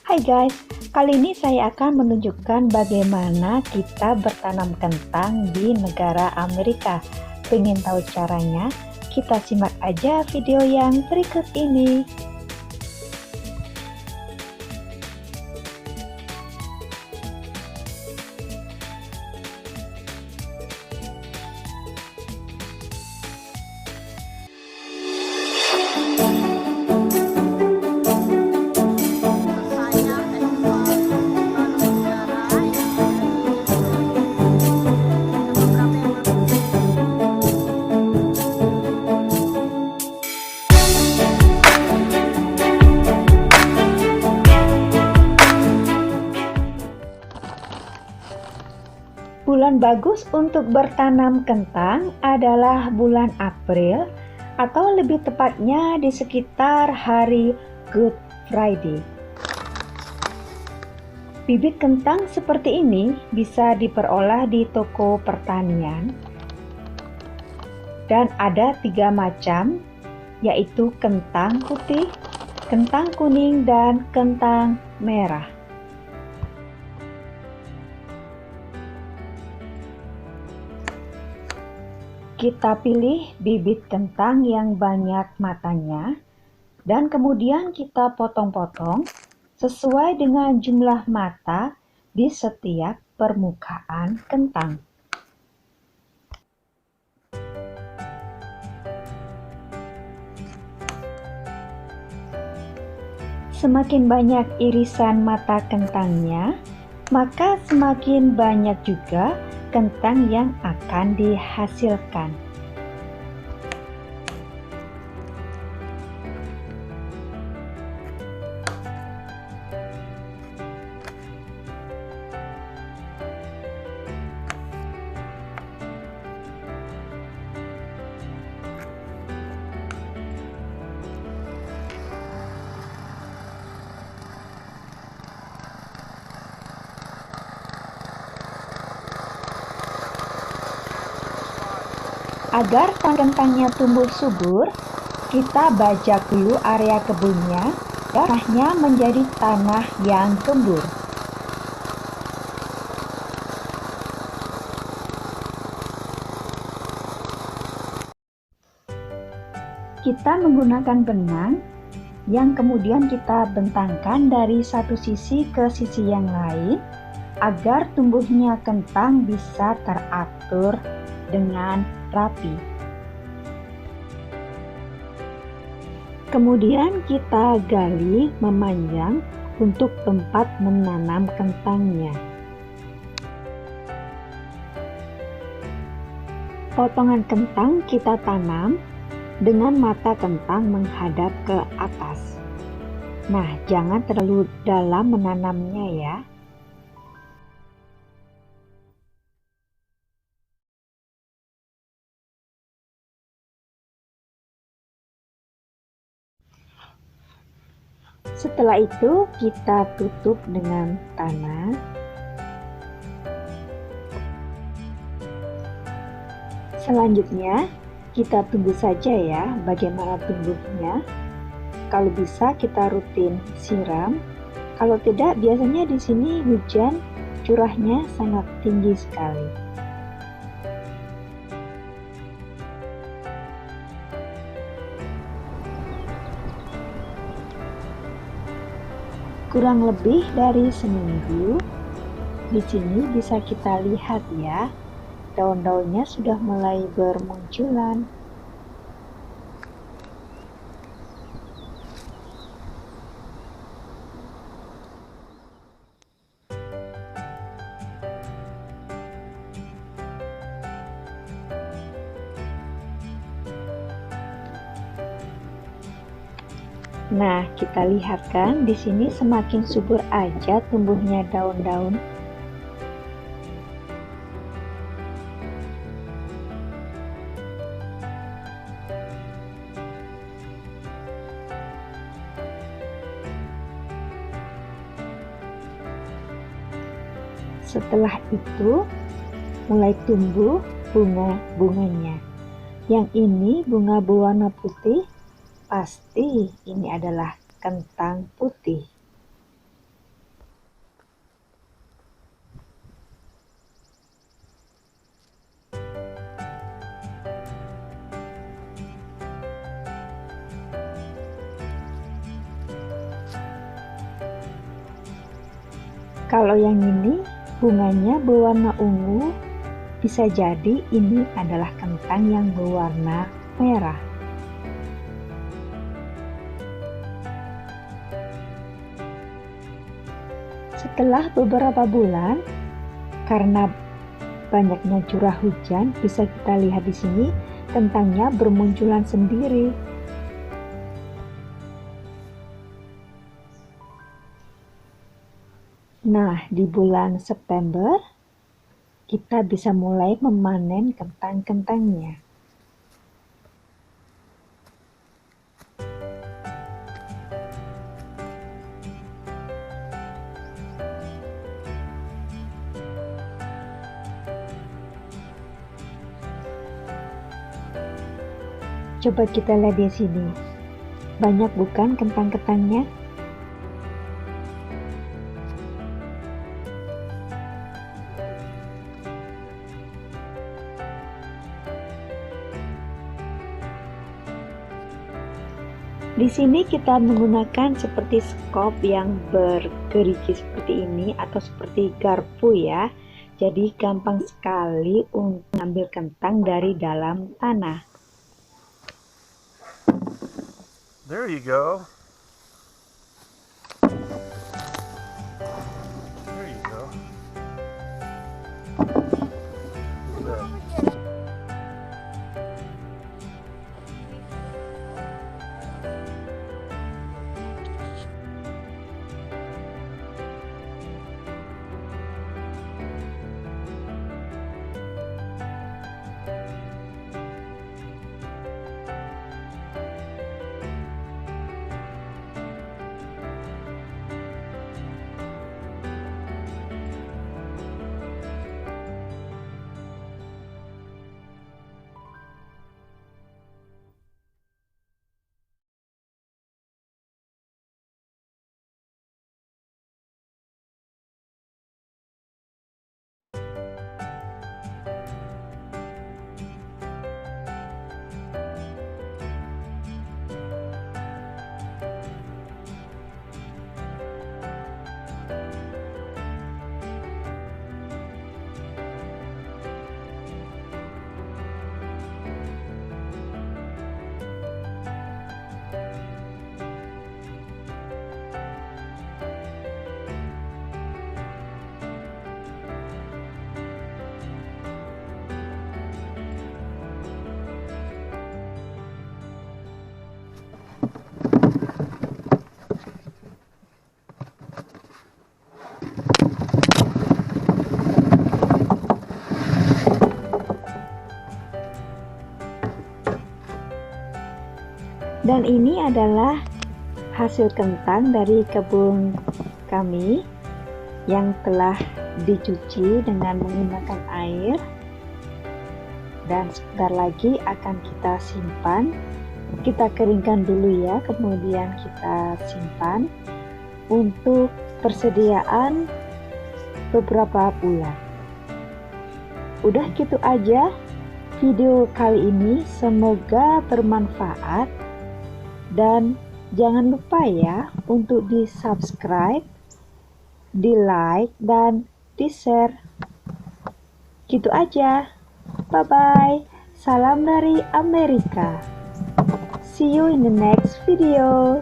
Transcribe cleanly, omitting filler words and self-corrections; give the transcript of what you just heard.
Hai guys, kali ini saya akan menunjukkan bagaimana kita bertanam kentang di negara Amerika. Pengen tahu caranya? Kita simak aja video yang berikut ini. Bulan bagus untuk bertanam kentang adalah bulan April atau lebih tepatnya di sekitar hari Good Friday. Bibit kentang seperti ini bisa diperoleh di toko pertanian dan ada 3 macam, yaitu kentang putih, kentang kuning, dan kentang merah. Kita pilih bibit kentang yang banyak matanya dan kemudian kita potong-potong sesuai dengan jumlah mata di setiap permukaan kentang. Semakin banyak irisan mata kentangnya, maka semakin banyak juga kentang yang akan dihasilkan. Agar kentangnya tumbuh subur, kita bajak dulu area kebunnya dan tanahnya menjadi tanah yang gembur. Kita menggunakan benang yang kemudian kita bentangkan dari satu sisi ke sisi yang lain agar tumbuhnya kentang bisa teratur dengan rapi. Kemudian kita gali memanjang untuk tempat menanam kentangnya. Potongan kentang kita tanam dengan mata kentang menghadap ke atas. Nah, jangan terlalu dalam menanamnya ya. Setelah itu kita tutup dengan tanah. Selanjutnya kita tunggu saja ya bagaimana tumbuhnya. Kalau bisa kita rutin siram. Kalau tidak, biasanya di sini hujan curahnya sangat tinggi sekali. Kurang lebih dari seminggu, di sini bisa kita lihat ya, daun-daunnya sudah mulai bermunculan. Nah, kita lihat kan di sini semakin subur aja tumbuhnya daun-daun. Setelah itu mulai tumbuh bunga-bunganya. Yang ini bunga berwarna putih. Pasti ini adalah kentang putih. Kalau yang ini bunganya berwarna ungu, bisa jadi ini adalah kentang yang berwarna merah. Setelah beberapa bulan, karena banyaknya curah hujan, bisa kita lihat di sini kentangnya bermunculan sendiri. Nah, di bulan September kita bisa mulai memanen kentang-kentangnya. Coba kita lihat di sini. Banyak bukan kentang-kentangnya? Di sini kita menggunakan seperti skop yang bergerigi seperti ini atau seperti garpu ya. Jadi gampang sekali untuk mengambil kentang dari dalam tanah. There you go. There you go. Dan ini adalah hasil kentang dari kebun kami yang telah dicuci dengan menggunakan air, dan sebentar lagi akan kita simpan. Kita keringkan dulu ya, kemudian kita simpan untuk persediaan beberapa bulan. Udah gitu aja video kali ini, semoga bermanfaat. Dan jangan lupa ya untuk di subscribe, di like, dan di share. Gitu aja. Bye bye. Salam dari Amerika. See you in the next video.